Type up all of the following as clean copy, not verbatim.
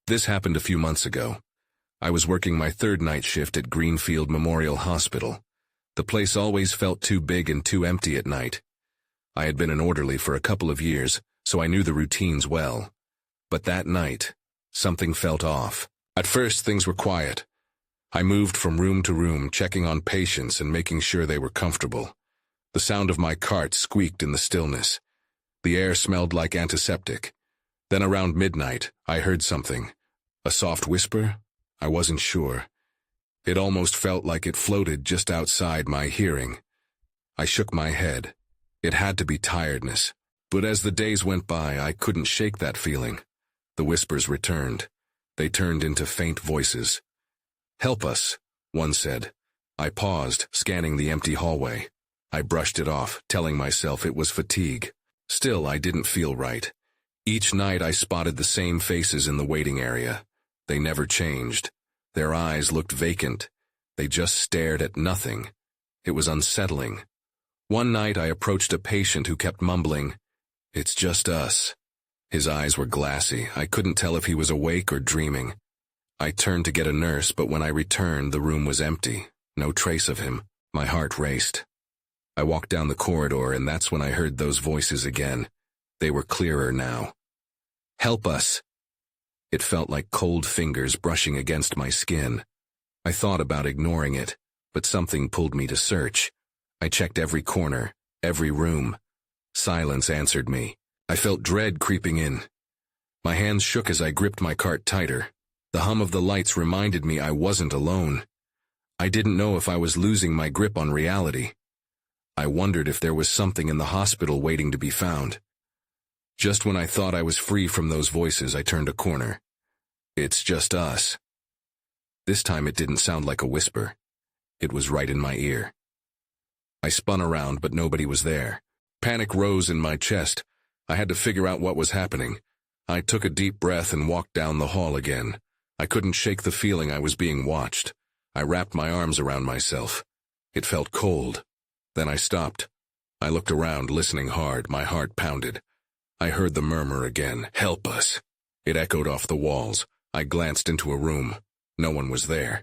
This happened a few months ago. I was working my third night shift at Greenfield Memorial Hospital. The place always felt too big and too empty at night. I had been an orderly for a couple of years, so I knew the routines well. But that night, something felt off. At first, things were quiet. I moved from room to room, checking on patients and making sure they were comfortable. The sound of my cart squeaked in the stillness. The air smelled like antiseptic. Then around midnight, I heard something. A soft whisper? I wasn't sure. It almost felt like it floated just outside my hearing. I shook my head. It had to be tiredness. But as the days went by, I couldn't shake that feeling. The whispers returned. They turned into faint voices. "Help us," one said. I paused, scanning the empty hallway. I brushed it off, telling myself it was fatigue. Still, I didn't feel right. Each night I spotted the same faces in the waiting area. They never changed. Their eyes looked vacant. They just stared at nothing. It was unsettling. One night I approached a patient who kept mumbling, "It's just us." His eyes were glassy. I couldn't tell if he was awake or dreaming. I turned to get a nurse, but when I returned, the room was empty. No trace of him. My heart raced. I walked down the corridor, and that's when I heard those voices again. They were clearer now. "Help us." It felt like cold fingers brushing against my skin. I thought about ignoring it, but something pulled me to search. I checked every corner, every room. Silence answered me. I felt dread creeping in. My hands shook as I gripped my cart tighter. The hum of the lights reminded me I wasn't alone. I didn't know if I was losing my grip on reality. I wondered if there was something in the hospital waiting to be found. Just when I thought I was free from those voices, I turned a corner. "It's just us." This time it didn't sound like a whisper. It was right in my ear. I spun around, but nobody was there. Panic rose in my chest. I had to figure out what was happening. I took a deep breath and walked down the hall again. I couldn't shake the feeling I was being watched. I wrapped my arms around myself. It felt cold. Then I stopped. I looked around, listening hard. My heart pounded. I heard the murmur again, "Help us." It echoed off the walls. I glanced into a room. No one was there.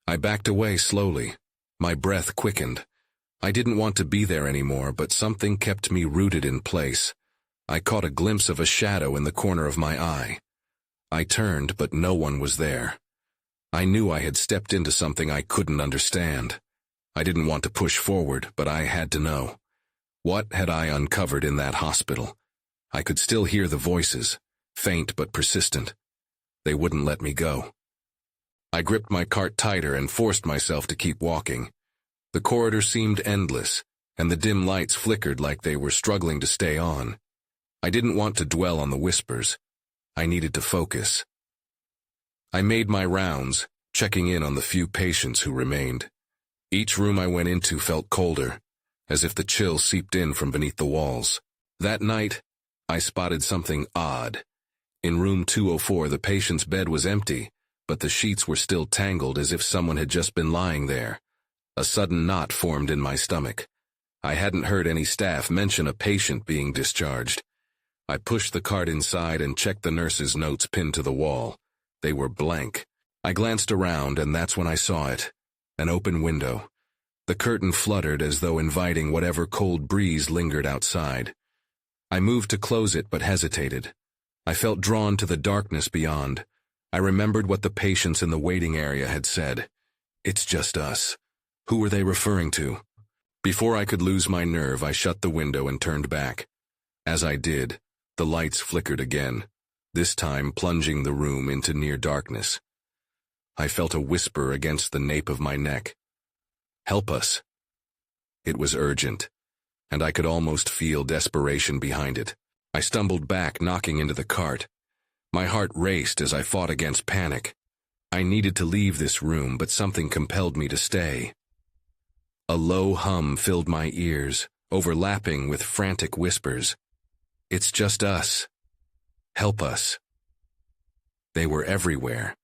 I backed away slowly. My breath quickened. I didn't want to be there anymore, but something kept me rooted in place. I caught a glimpse of a shadow in the corner of my eye. I turned, but no one was there. I knew I had stepped into something I couldn't understand. I didn't want to push forward, but I had to know. What had I uncovered in that hospital? I could still hear the voices, faint but persistent. They wouldn't let me go. I gripped my cart tighter and forced myself to keep walking. The corridor seemed endless, and the dim lights flickered like they were struggling to stay on. I didn't want to dwell on the whispers. I needed to focus. I made my rounds, checking in on the few patients who remained. Each room I went into felt colder, as if the chill seeped in from beneath the walls. That night, I spotted something odd. In room 204, the patient's bed was empty, but the sheets were still tangled as if someone had just been lying there. A sudden knot formed in my stomach. I hadn't heard any staff mention a patient being discharged. I pushed the cart inside and checked the nurse's notes pinned to the wall. They were blank. I glanced around, and that's when I saw it. An open window. The curtain fluttered as though inviting whatever cold breeze lingered outside. I moved to close it but hesitated. I felt drawn to the darkness beyond. I remembered what the patients in the waiting area had said. "It's just us." Who were they referring to? Before I could lose my nerve, I shut the window and turned back. As I did, the lights flickered again, this time plunging the room into near darkness. I felt a whisper against the nape of my neck. "Help us." It was urgent, and I could almost feel desperation behind it. I stumbled back, knocking into the cart. My heart raced as I fought against panic. I needed to leave this room, but something compelled me to stay. A low hum filled my ears, overlapping with frantic whispers. "It's just us. Help us." They were everywhere.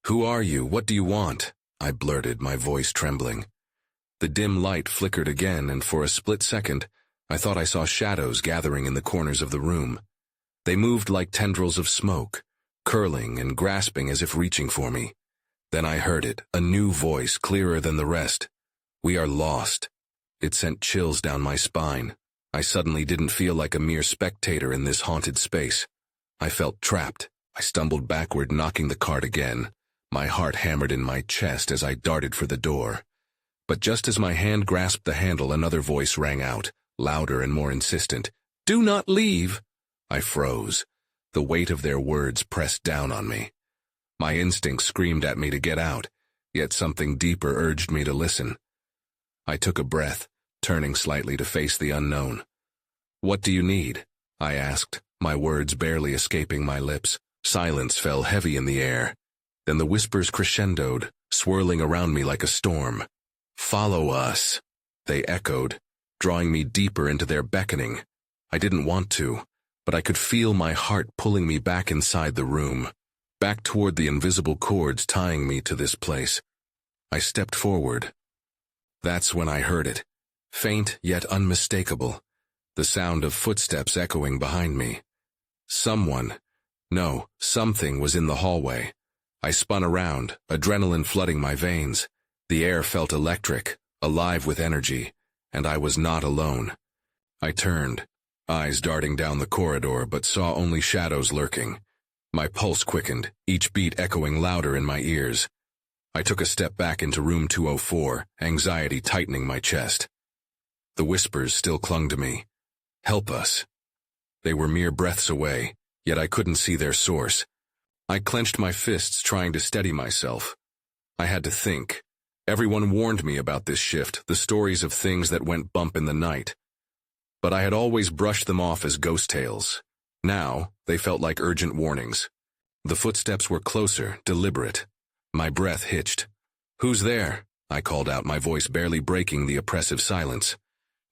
"Who are you? What do you want?" I blurted, my voice trembling. The dim light flickered again, and for a split second, I thought I saw shadows gathering in the corners of the room. They moved like tendrils of smoke, curling and grasping as if reaching for me. Then I heard it, a new voice, clearer than the rest. "We are lost." It sent chills down my spine. I suddenly didn't feel like a mere spectator in this haunted space. I felt trapped. I stumbled backward, knocking the cart again. My heart hammered in my chest as I darted for the door. But just as my hand grasped the handle, another voice rang out, louder and more insistent. "Do not leave!" I froze. The weight of their words pressed down on me. My instincts screamed at me to get out, yet something deeper urged me to listen. I took a breath, turning slightly to face the unknown. "What do you need?" I asked, my words barely escaping my lips. Silence fell heavy in the air. Then the whispers crescendoed, swirling around me like a storm. "Follow us," they echoed, drawing me deeper into their beckoning. I didn't want to, but I could feel my heart pulling me back inside the room, back toward the invisible cords tying me to this place. I stepped forward. That's when I heard it, faint yet unmistakable, the sound of footsteps echoing behind me. Something was in the hallway. I spun around, adrenaline flooding my veins. The air felt electric, alive with energy, and I was not alone. I turned, eyes darting down the corridor, but saw only shadows lurking. My pulse quickened, each beat echoing louder in my ears. I took a step back into room 204, anxiety tightening my chest. The whispers still clung to me. "Help us." They were mere breaths away, yet I couldn't see their source. I clenched my fists, trying to steady myself. I had to think. Everyone warned me about this shift, the stories of things that went bump in the night. But I had always brushed them off as ghost tales. Now, they felt like urgent warnings. The footsteps were closer, deliberate. My breath hitched. "Who's there?" I called out, my voice barely breaking the oppressive silence.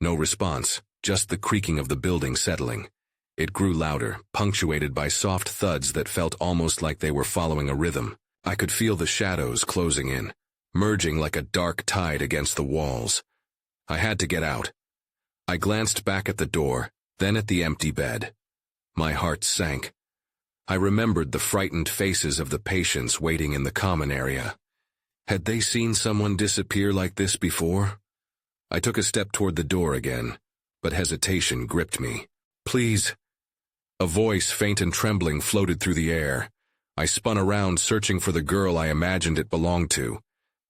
No response, just the creaking of the building settling. It grew louder, punctuated by soft thuds that felt almost like they were following a rhythm. I could feel the shadows closing in, merging like a dark tide against the walls. I had to get out. I glanced back at the door, then at the empty bed. My heart sank. I remembered the frightened faces of the patients waiting in the common area. Had they seen someone disappear like this before? I took a step toward the door again, but hesitation gripped me. "Please." A voice, faint and trembling, floated through the air. I spun around, searching for the girl I imagined it belonged to,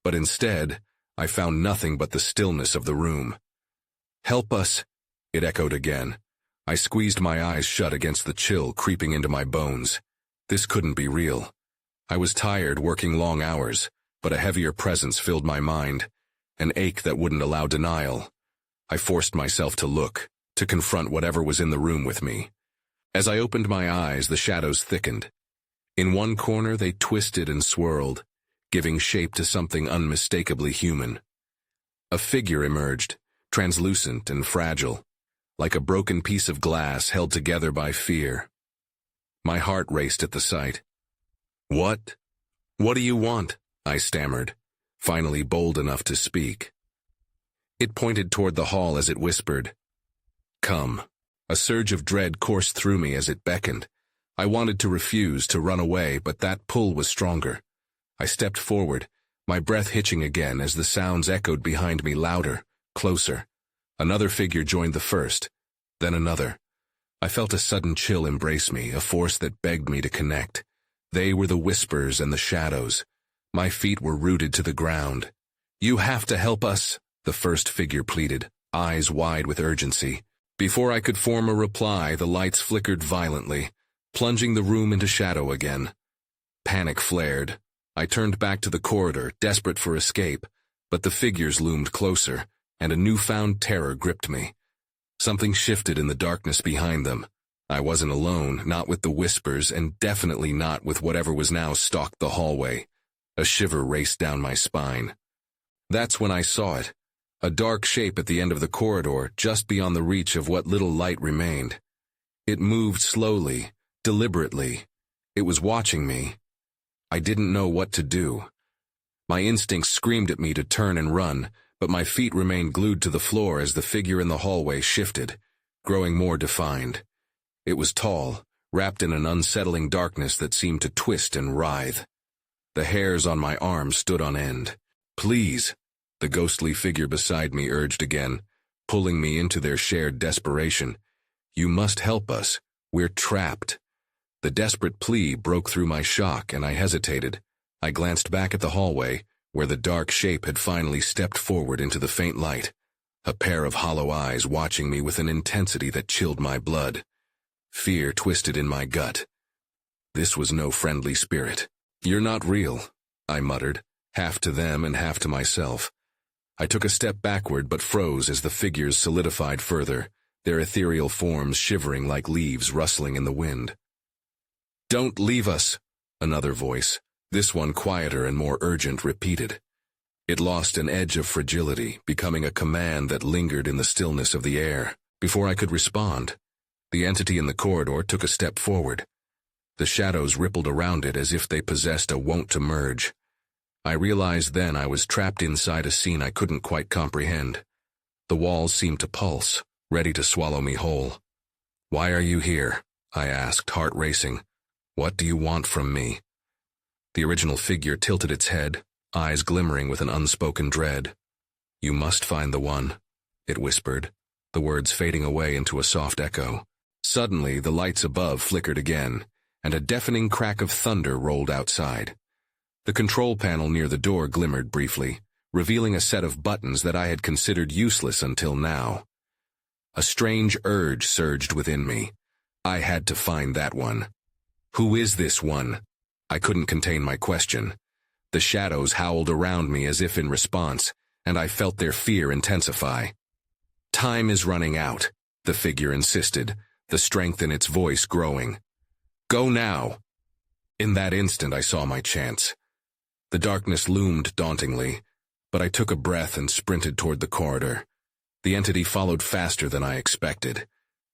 but instead, I found nothing but the stillness of the room. "Help us," it echoed again. I squeezed my eyes shut against the chill creeping into my bones. This couldn't be real. I was tired, working long hours, but a heavier presence filled my mind, an ache that wouldn't allow denial. I forced myself to look, to confront whatever was in the room with me. As I opened my eyes, the shadows thickened. In one corner, they twisted and swirled, giving shape to something unmistakably human. A figure emerged, translucent and fragile, like a broken piece of glass held together by fear. My heart raced at the sight. What do you want?" I stammered, finally bold enough to speak. It pointed toward the hall as it whispered, "Come." A surge of dread coursed through me as it beckoned. I wanted to refuse, to run away, but that pull was stronger. I stepped forward, my breath hitching again as the sounds echoed behind me, louder, closer. Another figure joined the first, then another. I felt a sudden chill embrace me, a force that begged me to connect. They were the whispers and the shadows. My feet were rooted to the ground. "You have to help us," the first figure pleaded, eyes wide with urgency. Before I could form a reply, the lights flickered violently, plunging the room into shadow again. Panic flared. I turned back to the corridor, desperate for escape, but the figures loomed closer, and a newfound terror gripped me. Something shifted in the darkness behind them. I wasn't alone, not with the whispers, and definitely not with whatever was now stalked the hallway. A shiver raced down my spine. That's when I saw it. A dark shape at the end of the corridor, just beyond the reach of what little light remained. It moved slowly, deliberately. It was watching me. I didn't know what to do. My instincts screamed at me to turn and run, but my feet remained glued to the floor as the figure in the hallway shifted, growing more defined. It was tall, wrapped in an unsettling darkness that seemed to twist and writhe. The hairs on my arms stood on end. "Please," the ghostly figure beside me urged again, pulling me into their shared desperation. "You must help us. We're trapped." The desperate plea broke through my shock, and I hesitated. I glanced back at the hallway, where the dark shape had finally stepped forward into the faint light, a pair of hollow eyes watching me with an intensity that chilled my blood. Fear twisted in my gut. This was no friendly spirit. "You're not real," I muttered, half to them and half to myself. I took a step backward but froze as the figures solidified further, their ethereal forms shivering like leaves rustling in the wind. "Don't leave us," another voice, this one quieter and more urgent, repeated. It lost an edge of fragility, becoming a command that lingered in the stillness of the air. Before I could respond, the entity in the corridor took a step forward. The shadows rippled around it as if they possessed a wont to merge. I realized then I was trapped inside a scene I couldn't quite comprehend. The walls seemed to pulse, ready to swallow me whole. "Why are you here?" I asked, heart racing. "What do you want from me?" The original figure tilted its head, eyes glimmering with an unspoken dread. "You must find the one," it whispered, the words fading away into a soft echo. Suddenly, the lights above flickered again, and a deafening crack of thunder rolled outside. The control panel near the door glimmered briefly, revealing a set of buttons that I had considered useless until now. A strange urge surged within me. I had to find that one. Who is this one? I couldn't contain my question. The shadows howled around me as if in response, and I felt their fear intensify. "Time is running out," the figure insisted, the strength in its voice growing. "Go now." In that instant I saw my chance. The darkness loomed dauntingly, but I took a breath and sprinted toward the corridor. The entity followed faster than I expected,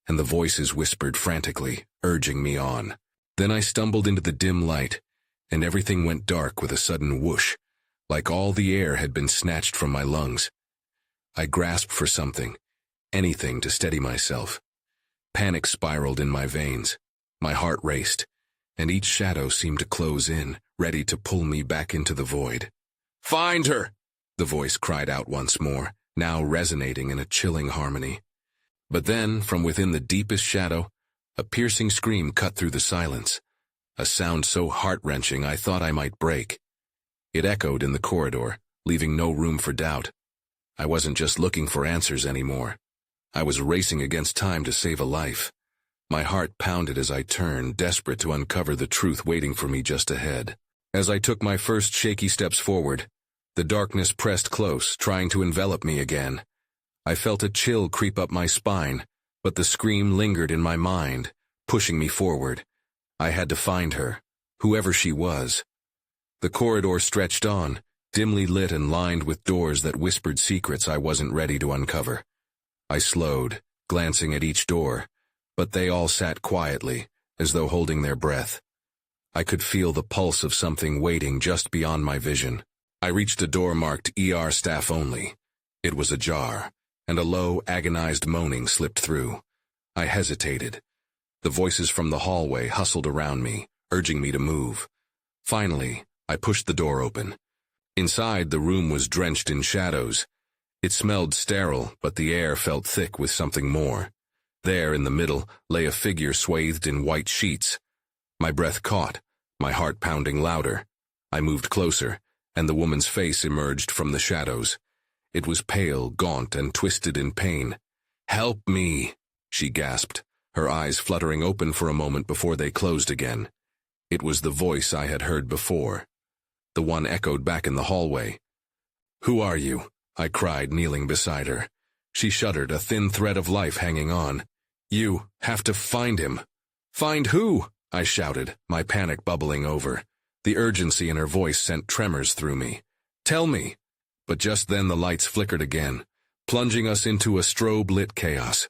and the voices whispered frantically, urging me on. Then I stumbled into the dim light, and everything went dark with a sudden whoosh, like all the air had been snatched from my lungs. I grasped for something, anything to steady myself. Panic spiraled in my veins. My heart raced, and each shadow seemed to close in, ready to pull me back into the void. "Find her!" the voice cried out once more, now resonating in a chilling harmony. But then, from within the deepest shadow, a piercing scream cut through the silence, a sound so heart-wrenching I thought I might break. It echoed in the corridor, leaving no room for doubt. I wasn't just looking for answers anymore. I was racing against time to save a life. My heart pounded as I turned, desperate to uncover the truth waiting for me just ahead. As I took my first shaky steps forward, the darkness pressed close, trying to envelop me again. I felt a chill creep up my spine, but the scream lingered in my mind, pushing me forward. I had to find her, whoever she was. The corridor stretched on, dimly lit and lined with doors that whispered secrets I wasn't ready to uncover. I slowed, glancing at each door, but they all sat quietly, as though holding their breath. I could feel the pulse of something waiting just beyond my vision. I reached a door marked ER staff only. It was ajar, and a low, agonized moaning slipped through. I hesitated. The voices from the hallway hustled around me, urging me to move. Finally, I pushed the door open. Inside, the room was drenched in shadows. It smelled sterile, but the air felt thick with something more. There, in the middle, lay a figure swathed in white sheets. My breath caught, my heart pounding louder. I moved closer, and the woman's face emerged from the shadows. It was pale, gaunt, and twisted in pain. "Help me," she gasped, her eyes fluttering open for a moment before they closed again. It was the voice I had heard before. The one echoed back in the hallway. "Who are you?" I cried, kneeling beside her. She shuddered, a thin thread of life hanging on. "You have to find him." "Find who?" I shouted, my panic bubbling over. The urgency in her voice sent tremors through me. "Tell me." But just then the lights flickered again, plunging us into a strobe-lit chaos.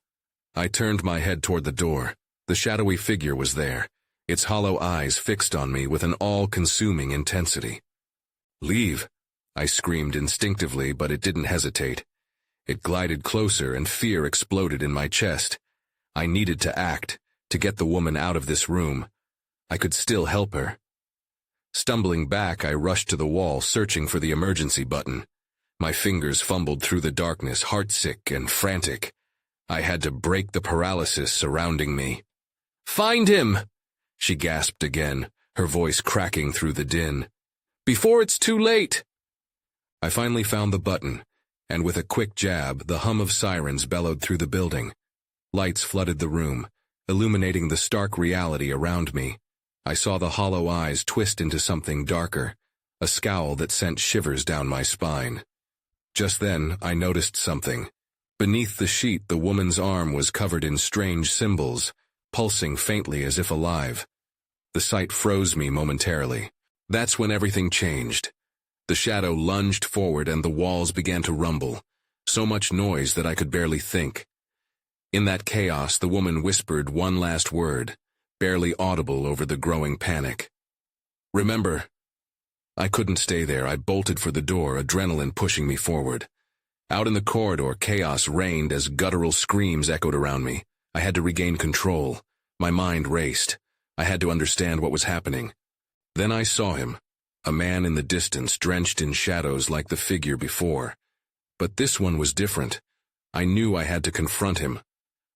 I turned my head toward the door. The shadowy figure was there, its hollow eyes fixed on me with an all-consuming intensity. "Leave," I screamed instinctively, but it didn't hesitate. It glided closer, and fear exploded in my chest. I needed to act, to get the woman out of this room. I could still help her. Stumbling back, I rushed to the wall, searching for the emergency button. My fingers fumbled through the darkness, heartsick and frantic. I had to break the paralysis surrounding me. "Find him!" she gasped again, her voice cracking through the din. "Before it's too late!" I finally found the button, and with a quick jab, the hum of sirens bellowed through the building. Lights flooded the room, illuminating the stark reality around me. I saw the hollow eyes twist into something darker, a scowl that sent shivers down my spine. Just then, I noticed something. Beneath the sheet, the woman's arm was covered in strange symbols, pulsing faintly as if alive. The sight froze me momentarily. That's when everything changed. The shadow lunged forward and the walls began to rumble, so much noise that I could barely think. In that chaos, the woman whispered one last word, barely audible over the growing panic. "Remember." I couldn't stay there. I bolted for the door, adrenaline pushing me forward. Out in the corridor, chaos reigned as guttural screams echoed around me. I had to regain control. My mind raced. I had to understand what was happening. Then I saw him, a man in the distance, drenched in shadows like the figure before. But this one was different. I knew I had to confront him.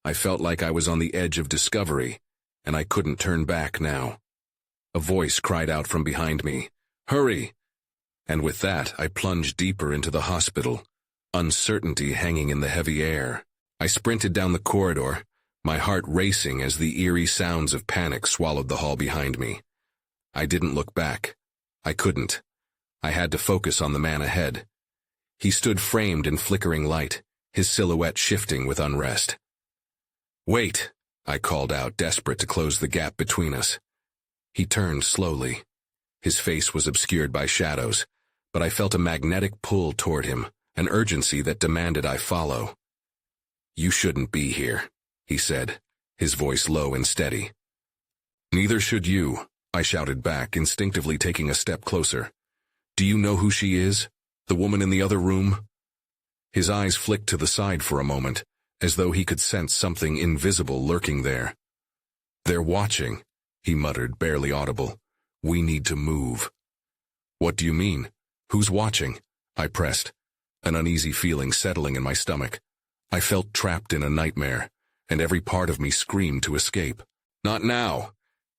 I felt like I was on the edge of discovery, and I couldn't turn back now. A voice cried out from behind me, "Hurry!" And with that, I plunged deeper into the hospital, uncertainty hanging in the heavy air. I sprinted down the corridor, my heart racing as the eerie sounds of panic swallowed the hall behind me. I didn't look back. I couldn't. I had to focus on the man ahead. He stood framed in flickering light, his silhouette shifting with unrest. "Wait," I called out, desperate to close the gap between us. He turned slowly. His face was obscured by shadows, but I felt a magnetic pull toward him, an urgency that demanded I follow. "You shouldn't be here," he said, his voice low and steady. "Neither should you," I shouted back, instinctively taking a step closer. "Do you know who she is? The woman in the other room?" His eyes flicked to the side for a moment, as though he could sense something invisible lurking there. "They're watching," he muttered, barely audible. "We need to move." "What do you mean? Who's watching?" I pressed, an uneasy feeling settling in my stomach. I felt trapped in a nightmare, and every part of me screamed to escape. "Not now!"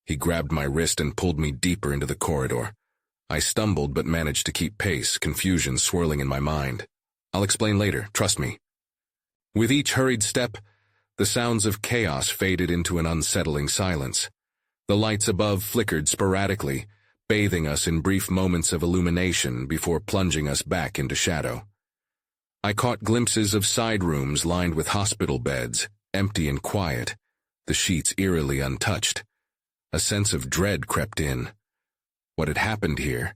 He grabbed my wrist and pulled me deeper into the corridor. I stumbled but managed to keep pace, confusion swirling in my mind. "I'll explain later, trust me." With each hurried step, the sounds of chaos faded into an unsettling silence. The lights above flickered sporadically, bathing us in brief moments of illumination before plunging us back into shadow. I caught glimpses of side rooms lined with hospital beds, empty and quiet, the sheets eerily untouched. A sense of dread crept in. What had happened here?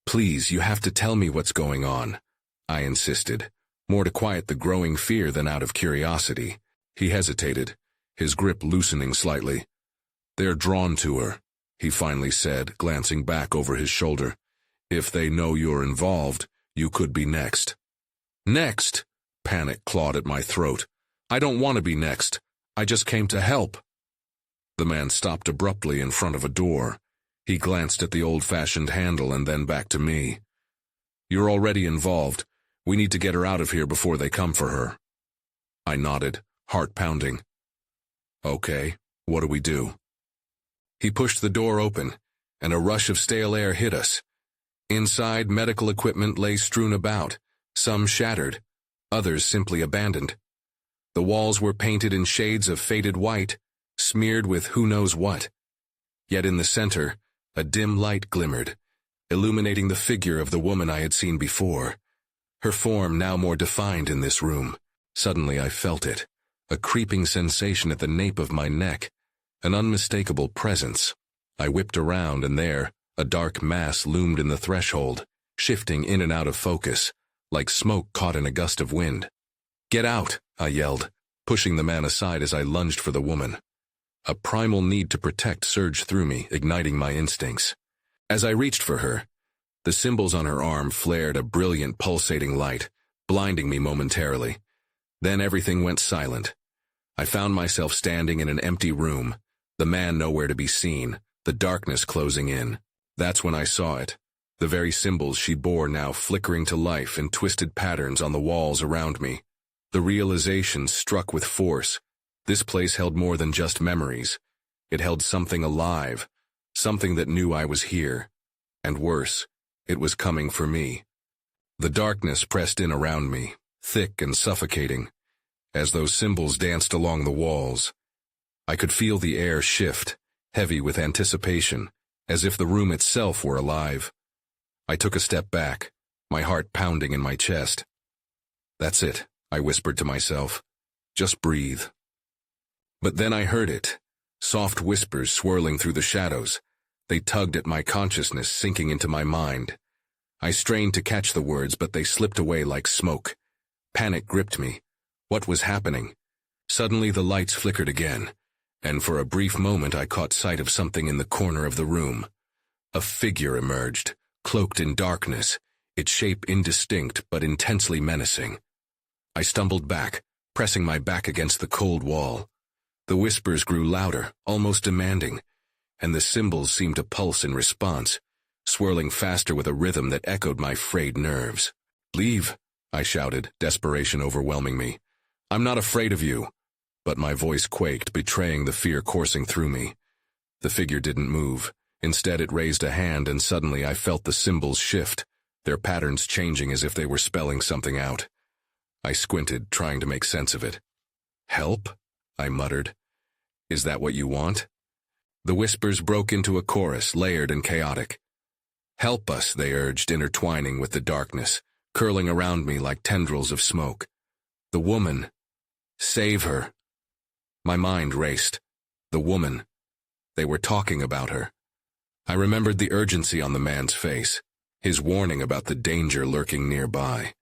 "Please, you have to tell me what's going on," I insisted, more to quiet the growing fear than out of curiosity. He hesitated, his grip loosening slightly. "They're drawn to her," he finally said, glancing back over his shoulder. "If they know you're involved, you could be next." "Next?" Panic clawed at my throat. "I don't want to be next. I just came to help." The man stopped abruptly in front of a door. He glanced at the old-fashioned handle and then back to me. "You're already involved. We need to get her out of here before they come for her." I nodded, heart pounding. "Okay, what do we do?" He pushed the door open, and a rush of stale air hit us. Inside, medical equipment lay strewn about, some shattered, others simply abandoned. The walls were painted in shades of faded white, smeared with who knows what. Yet in the center, a dim light glimmered, illuminating the figure of the woman I had seen before. Her form now more defined in this room. Suddenly I felt it, a creeping sensation at the nape of my neck, an unmistakable presence. I whipped around, and there, a dark mass loomed in the threshold, shifting in and out of focus, like smoke caught in a gust of wind. "Get out!" I yelled, pushing the man aside as I lunged for the woman. A primal need to protect surged through me, igniting my instincts. As I reached for her, the symbols on her arm flared a brilliant pulsating light, blinding me momentarily. Then everything went silent. I found myself standing in an empty room, the man nowhere to be seen, the darkness closing in. That's when I saw it. The very symbols she bore now flickering to life in twisted patterns on the walls around me. The realization struck with force. This place held more than just memories. It held something alive, something that knew I was here. And worse, it was coming for me. The darkness pressed in around me, thick and suffocating, as those symbols danced along the walls. I could feel the air shift, heavy with anticipation, as if the room itself were alive. I took a step back, my heart pounding in my chest. "That's it," I whispered to myself. "Just breathe." But then I heard it, soft whispers swirling through the shadows. They tugged at my consciousness, sinking into my mind. I strained to catch the words, but they slipped away like smoke. Panic gripped me. What was happening? Suddenly the lights flickered again, and for a brief moment I caught sight of something in the corner of the room. A figure emerged, cloaked in darkness, its shape indistinct but intensely menacing. I stumbled back, pressing my back against the cold wall. The whispers grew louder, almost demanding, and the symbols seemed to pulse in response, swirling faster with a rhythm that echoed my frayed nerves. "Leave," I shouted, desperation overwhelming me. "I'm not afraid of you." But my voice quaked, betraying the fear coursing through me. The figure didn't move. Instead, it raised a hand, and suddenly I felt the symbols shift, their patterns changing as if they were spelling something out. I squinted, trying to make sense of it. "Help?" I muttered. "Is that what you want?" The whispers broke into a chorus, layered and chaotic. "Help us," they urged, intertwining with the darkness, curling around me like tendrils of smoke. "The woman. Save her." My mind raced. The woman. They were talking about her. I remembered the urgency on the man's face, his warning about the danger lurking nearby.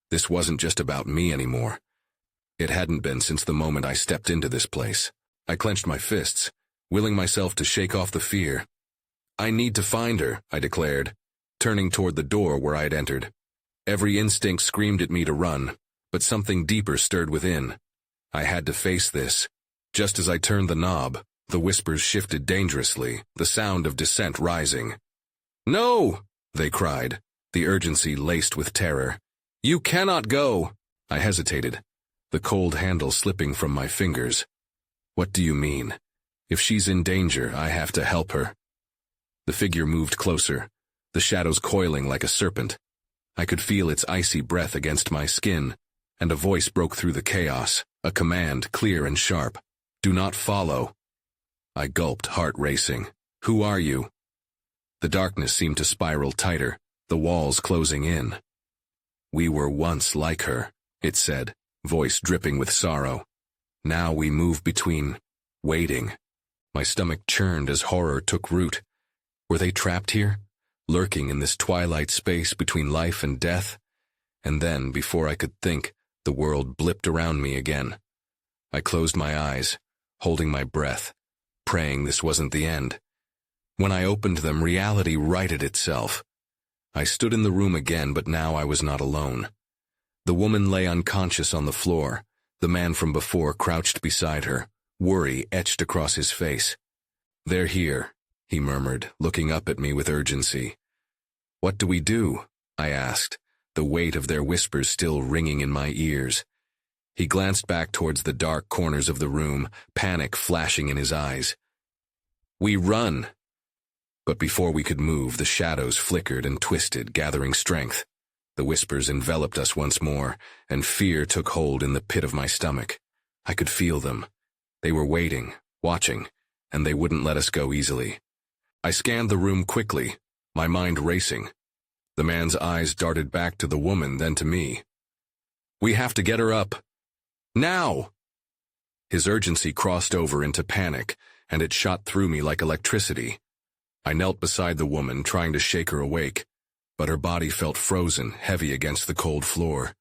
This wasn't just about me anymore. It hadn't been since the moment I stepped into this place. I clenched my fists, willing myself to shake off the fear. "I need to find her," I declared, turning toward the door where I had entered. Every instinct screamed at me to run, but something deeper stirred within. I had to face this. Just as I turned the knob, the whispers shifted dangerously, the sound of dissent rising. "No!" they cried, the urgency laced with terror. "You cannot go!" I hesitated, the cold handle slipping from my fingers. "What do you mean? If she's in danger, I have to help her." The figure moved closer, the shadows coiling like a serpent. I could feel its icy breath against my skin, and a voice broke through the chaos, a command clear and sharp. "Do not follow." I gulped, heart racing. "Who are you?" The darkness seemed to spiral tighter, the walls closing in. "We were once like her," it said, voice dripping with sorrow. "Now we move between, waiting." My stomach churned as horror took root. Were they trapped here, lurking in this twilight space between life and death? And then, before I could think, the world blipped around me again. I closed my eyes, holding my breath, praying this wasn't the end. When I opened them, reality righted itself. I stood in the room again, but now I was not alone. The woman lay unconscious on the floor, the man from before crouched beside her, worry etched across his face. "They're here," he murmured, looking up at me with urgency. "What do we do?" I asked, the weight of their whispers still ringing in my ears. He glanced back towards the dark corners of the room, panic flashing in his eyes. "We run." But before we could move, the shadows flickered and twisted, gathering strength. The whispers enveloped us once more, and fear took hold in the pit of my stomach. I could feel them. They were waiting, watching, and they wouldn't let us go easily. I scanned the room quickly, my mind racing. The man's eyes darted back to the woman, then to me. "We have to get her up. Now!" His urgency crossed over into panic, and it shot through me like electricity. I knelt beside the woman, trying to shake her awake, but her body felt frozen, heavy against the cold floor.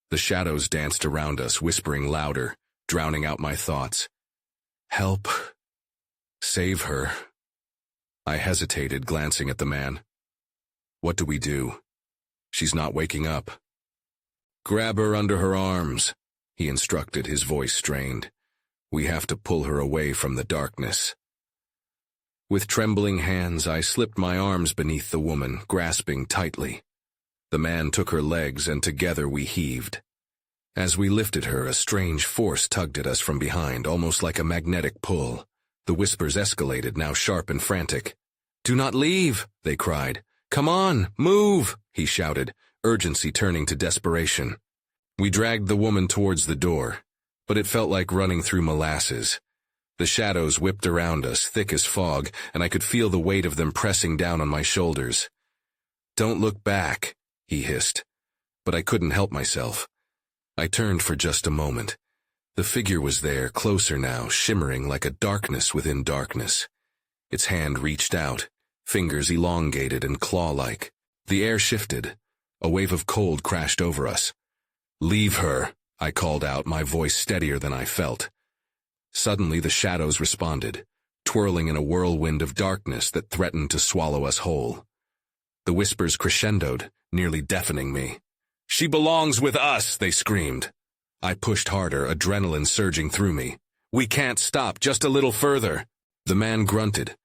The shadows danced around us, whispering louder, drowning out my thoughts. "Help. Save her." I hesitated, glancing at the man. "What do we do? She's not waking up." "Grab her under her arms," he instructed, his voice strained. We have to pull her away from the darkness. With trembling hands, I slipped my arms beneath the woman, grasping tightly. The man took her legs, and together we heaved. As we lifted her, a strange force tugged at us from behind, almost like a magnetic pull. The whispers escalated, now sharp and frantic. "Do not leave," they cried. "Come on, move," he shouted, urgency turning to desperation. We dragged the woman towards the door, but it felt like running through molasses. The shadows whipped around us, thick as fog, and I could feel the weight of them pressing down on my shoulders. "Don't look back," he hissed, but I couldn't help myself. I turned for just a moment. The figure was there, closer now, shimmering like a darkness within darkness. Its hand reached out, fingers elongated and claw-like. The air shifted. A wave of cold crashed over us. "Leave her," I called out, my voice steadier than I felt. Suddenly the shadows responded, twirling in a whirlwind of darkness that threatened to swallow us whole. The whispers crescendoed, nearly deafening me. "She belongs with us," they screamed. I pushed harder, adrenaline surging through me. "We can't stop, just a little further." The man grunted,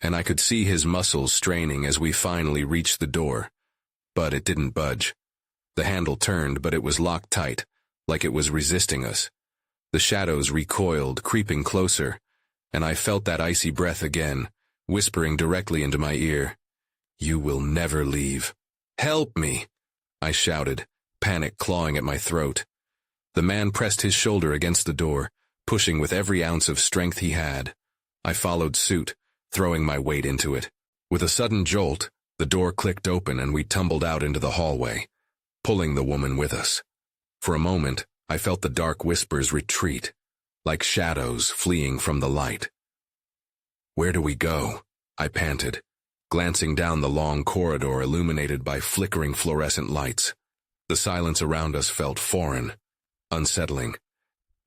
and I could see his muscles straining as we finally reached the door. But it didn't budge. The handle turned, but it was locked tight, like it was resisting us. The shadows recoiled, creeping closer, and I felt that icy breath again, whispering directly into my ear. "You will never leave." "Help me," I shouted, panic clawing at my throat. The man pressed his shoulder against the door, pushing with every ounce of strength he had. I followed suit, throwing my weight into it. With a sudden jolt, the door clicked open and we tumbled out into the hallway, pulling the woman with us. For a moment, I felt the dark whispers retreat, like shadows fleeing from the light. "Where do we go?" I panted, glancing down the long corridor illuminated by flickering fluorescent lights. The silence around us felt foreign, unsettling.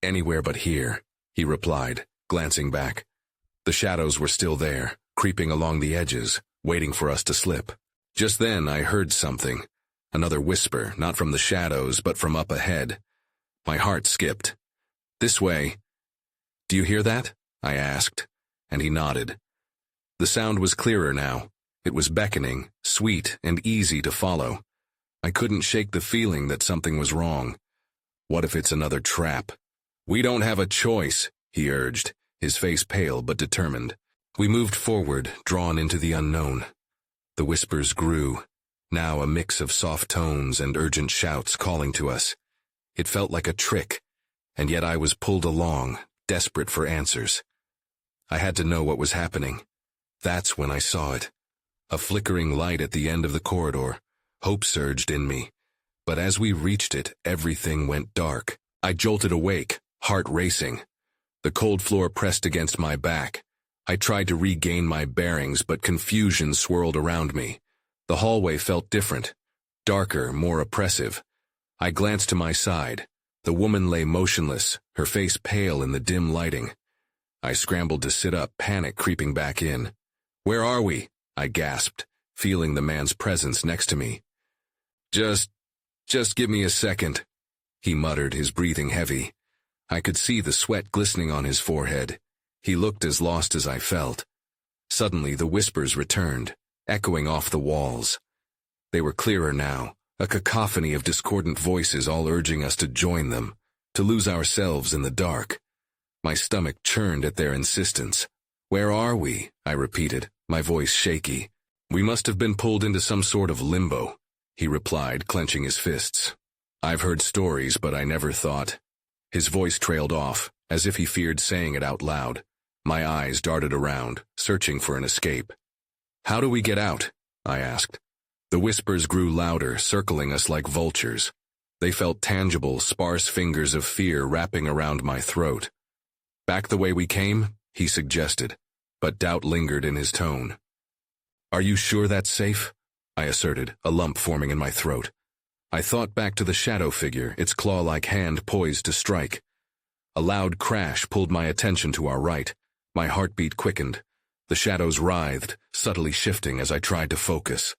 "Anywhere but here," he replied, glancing back. The shadows were still there, creeping along the edges, waiting for us to slip. Just then I heard something, another whisper, not from the shadows, but from up ahead. My heart skipped. "This way." "Do you hear that?" I asked, and he nodded. The sound was clearer now. It was beckoning, sweet, and easy to follow. I couldn't shake the feeling that something was wrong. What if it's another trap? "We don't have a choice," he urged, his face pale but determined. We moved forward, drawn into the unknown. The whispers grew, now a mix of soft tones and urgent shouts calling to us. It felt like a trick, and yet I was pulled along, desperate for answers. I had to know what was happening. That's when I saw it. A flickering light at the end of the corridor. Hope surged in me. But as we reached it, everything went dark. I jolted awake, heart racing. The cold floor pressed against my back. I tried to regain my bearings, but confusion swirled around me. The hallway felt different, darker, more oppressive. I glanced to my side. The woman lay motionless, her face pale in the dim lighting. I scrambled to sit up, panic creeping back in. "Where are we?" I gasped, feeling the man's presence next to me. Just give me a second," he muttered, his breathing heavy. I could see the sweat glistening on his forehead. He looked as lost as I felt. Suddenly the whispers returned, echoing off the walls. They were clearer now, a cacophony of discordant voices all urging us to join them, to lose ourselves in the dark. My stomach churned at their insistence. "Where are we?" I repeated, my voice shaky. "We must have been pulled into some sort of limbo," he replied, clenching his fists. "I've heard stories, but I never thought." His voice trailed off, as if he feared saying it out loud. My eyes darted around, searching for an escape. "How do we get out?" I asked. The whispers grew louder, circling us like vultures. They felt tangible, sparse fingers of fear wrapping around my throat. "Back the way we came?" he suggested, but doubt lingered in his tone. "Are you sure that's safe?" I asserted, a lump forming in my throat. I thought back to the shadow figure, its claw-like hand poised to strike. A loud crash pulled my attention to our right. My heartbeat quickened. The shadows writhed, subtly shifting as I tried to focus.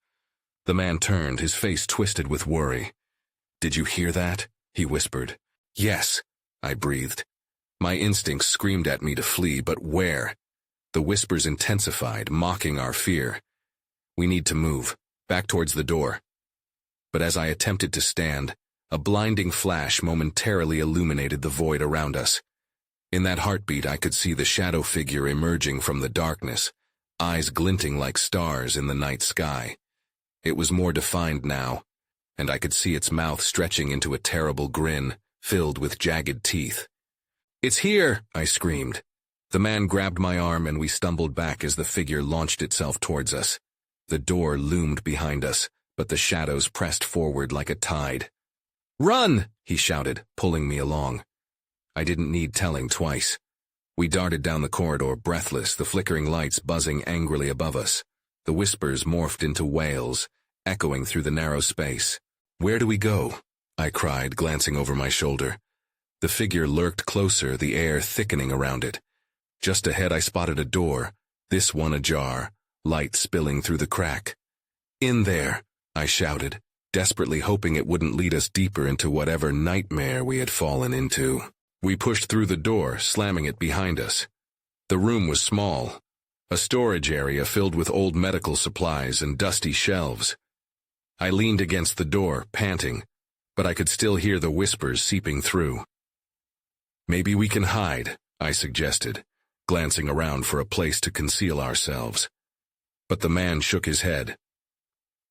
The man turned, his face twisted with worry. "Did you hear that?" he whispered. "Yes," I breathed. My instincts screamed at me to flee, but where? The whispers intensified, mocking our fear. We need to move, back towards the door. But as I attempted to stand, a blinding flash momentarily illuminated the void around us. In that heartbeat, I could see the shadow figure emerging from the darkness, eyes glinting like stars in the night sky. It was more defined now, and I could see its mouth stretching into a terrible grin, filled with jagged teeth. "It's here!" I screamed. The man grabbed my arm and we stumbled back as the figure launched itself towards us. The door loomed behind us, but the shadows pressed forward like a tide. "Run!" he shouted, pulling me along. I didn't need telling twice. We darted down the corridor, breathless, the flickering lights buzzing angrily above us. The whispers morphed into wails, echoing through the narrow space. "Where do we go?" I cried, glancing over my shoulder. The figure lurked closer, the air thickening around it. Just ahead I spotted a door, this one ajar, light spilling through the crack. "In there!" I shouted, desperately hoping it wouldn't lead us deeper into whatever nightmare we had fallen into. We pushed through the door, slamming it behind us. The room was small, a storage area filled with old medical supplies and dusty shelves. I leaned against the door, panting, but I could still hear the whispers seeping through. "Maybe we can hide," I suggested, glancing around for a place to conceal ourselves. But the man shook his head.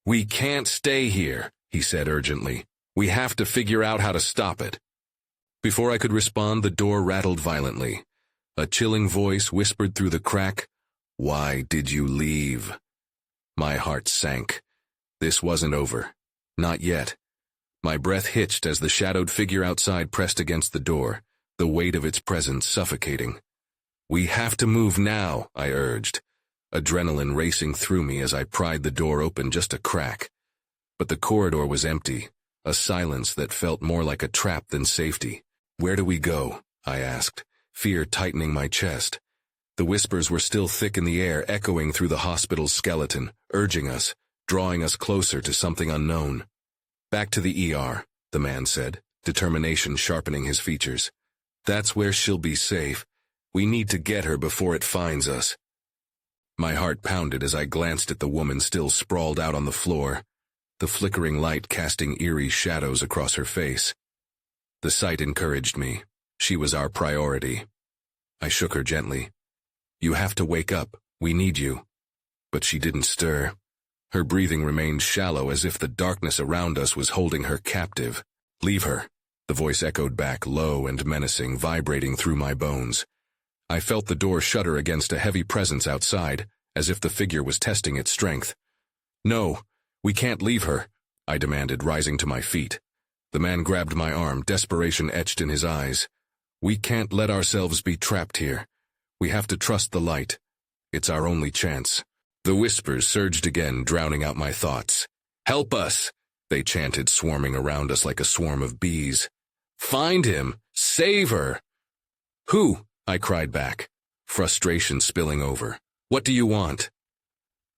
"We can't stay here," he said urgently. "We have to figure out how to stop it." Before I could respond, the door rattled violently. A chilling voice whispered through the crack, "Why did you leave?" My heart sank. This wasn't over. Not yet. My breath hitched as the shadowed figure outside pressed against the door, the weight of its presence suffocating. "We have to move now," I urged, adrenaline racing through me as I pried the door open just a crack. But the corridor was empty, a silence that felt more like a trap than safety. "Where do we go?" I asked, fear tightening my chest. The whispers were still thick in the air, echoing through the hospital's skeleton, urging us, drawing us closer to something unknown. "Back to the ER," the man said, determination sharpening his features. "That's where she'll be safe. We need to get her before it finds us." My heart pounded as I glanced at the woman still sprawled out on the floor, the flickering light casting eerie shadows across her face. The sight encouraged me. She was our priority. I shook her gently. "You have to wake up. We need you." But she didn't stir. Her breathing remained shallow, as if the darkness around us was holding her captive. "Leave her," the voice echoed back, low and menacing, vibrating through my bones. I felt the door shudder against a heavy presence outside, as if the figure was testing its strength. "No, we can't leave her," I demanded, rising to my feet. The man grabbed my arm, desperation etched in his eyes. "We can't let ourselves be trapped here. We have to trust the light. It's our only chance." The whispers surged again, drowning out my thoughts. "Help us!" they chanted, swarming around us like a swarm of bees. "Find him! Save her!" "Who?" I cried back, frustration spilling over. "What do you want?"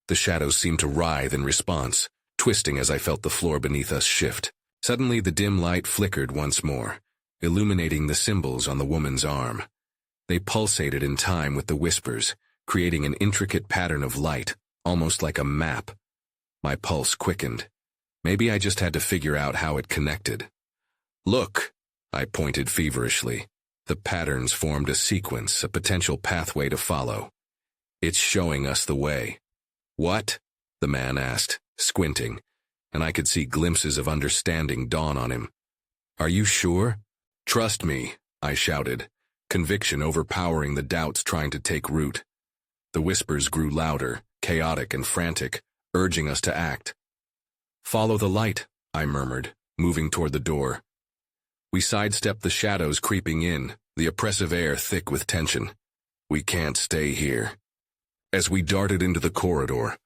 The shadows seemed to writhe in response, twisting as I felt the floor beneath us shift. Suddenly the dim light flickered once more, illuminating the symbols on the woman's arm. They pulsated in time with the whispers, creating an intricate pattern of light, almost like a map. My pulse quickened. Maybe I just had to figure out how it connected. "Look," I pointed feverishly. The patterns formed a sequence, a potential pathway to follow. "It's showing us the way." "What?" the man asked, squinting, and I could see glimpses of understanding dawn on him. "Are you sure?" "Trust me," I shouted, conviction overpowering the doubts trying to take root. The whispers grew louder, chaotic and frantic, urging us to act. "Follow the light," I murmured, moving toward the door. We sidestepped the shadows creeping in, the oppressive air thick with tension. "We can't stay here." As we darted into the corridor,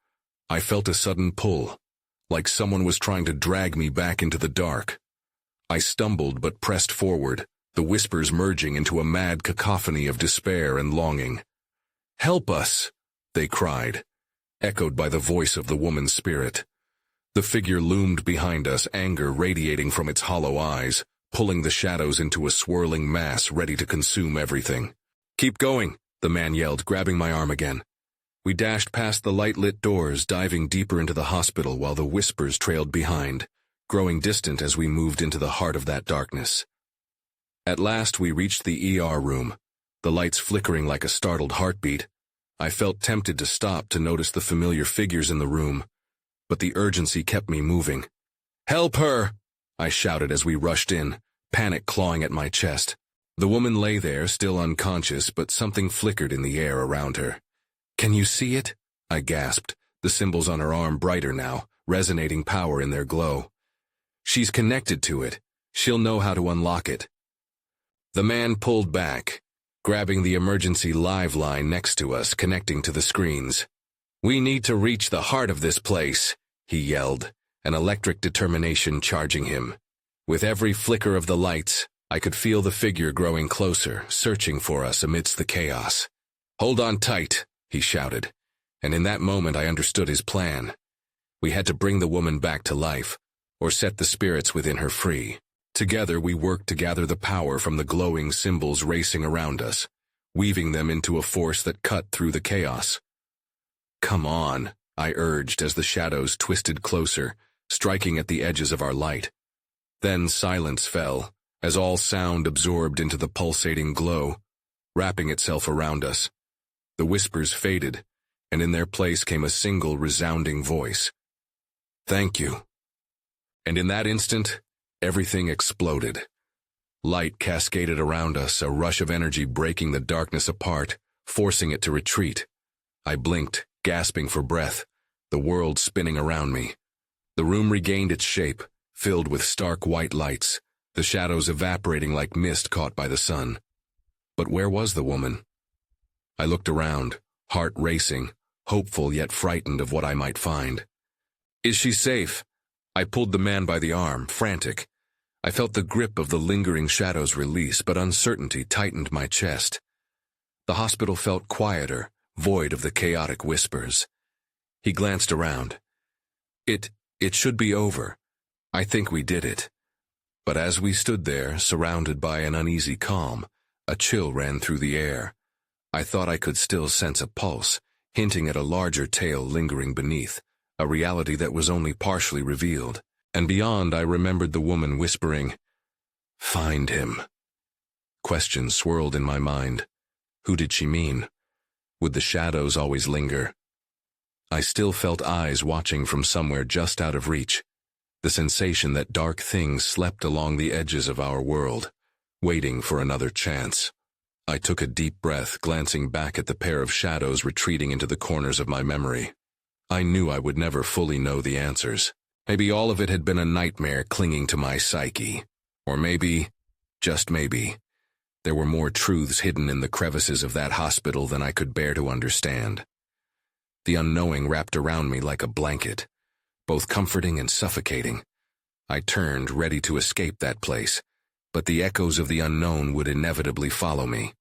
I felt a sudden pull, like someone was trying to drag me back into the dark. I stumbled but pressed forward, the whispers merging into a mad cacophony of despair and longing. "Help us!" they cried, echoed by the voice of the woman's spirit. The figure loomed behind us, anger radiating from its hollow eyes, pulling the shadows into a swirling mass ready to consume everything. "Keep going," the man yelled, grabbing my arm again. We dashed past the light-lit doors, diving deeper into the hospital while the whispers trailed behind, growing distant as we moved into the heart of that darkness. At last we reached the ER room, the lights flickering like a startled heartbeat. I felt tempted to stop to notice the familiar figures in the room, but the urgency kept me moving. "Help her!" I shouted as we rushed in, panic clawing at my chest. The woman lay there, still unconscious, but something flickered in the air around her. "Can you see it?" I gasped, the symbols on her arm brighter now, resonating power in their glow. "She's connected to it. She'll know how to unlock it." The man pulled back, grabbing the emergency live line next to us, connecting to the screens. "We need to reach the heart of this place," he yelled, an electric determination charging him. With every flicker of the lights, I could feel the figure growing closer, searching for us amidst the chaos. "Hold on tight," he shouted, and in that moment I understood his plan. We had to bring the woman back to life, or set the spirits within her free. Together we worked to gather the power from the glowing symbols racing around us, weaving them into a force that cut through the chaos. "Come on," I urged as the shadows twisted closer, striking at the edges of our light. Then silence fell, as all sound absorbed into the pulsating glow, wrapping itself around us. The whispers faded, and in their place came a single resounding voice. "Thank you." And in that instant, everything exploded. Light cascaded around us, a rush of energy breaking the darkness apart, forcing it to retreat. I blinked, gasping for breath, the world spinning around me. The room regained its shape, filled with stark white lights, the shadows evaporating like mist caught by the sun. But where was the woman? I looked around, heart racing, hopeful yet frightened of what I might find. "Is she safe?" I pulled the man by the arm, frantic. I felt the grip of the lingering shadows release, but uncertainty tightened my chest. The hospital felt quieter, void of the chaotic whispers. He glanced around. It should be over. I think we did it." But as we stood there, surrounded by an uneasy calm, a chill ran through the air. I thought I could still sense a pulse, hinting at a larger tale lingering beneath, a reality that was only partially revealed. And beyond, I remembered the woman whispering, "Find him." Questions swirled in my mind. Who did she mean? Would the shadows always linger? I still felt eyes watching from somewhere just out of reach, the sensation that dark things slept along the edges of our world, waiting for another chance. I took a deep breath, glancing back at the pair of shadows retreating into the corners of my memory. I knew I would never fully know the answers. Maybe all of it had been a nightmare clinging to my psyche. Or maybe, just maybe, there were more truths hidden in the crevices of that hospital than I could bear to understand. The unknowing wrapped around me like a blanket, both comforting and suffocating. I turned, ready to escape that place, but the echoes of the unknown would inevitably follow me.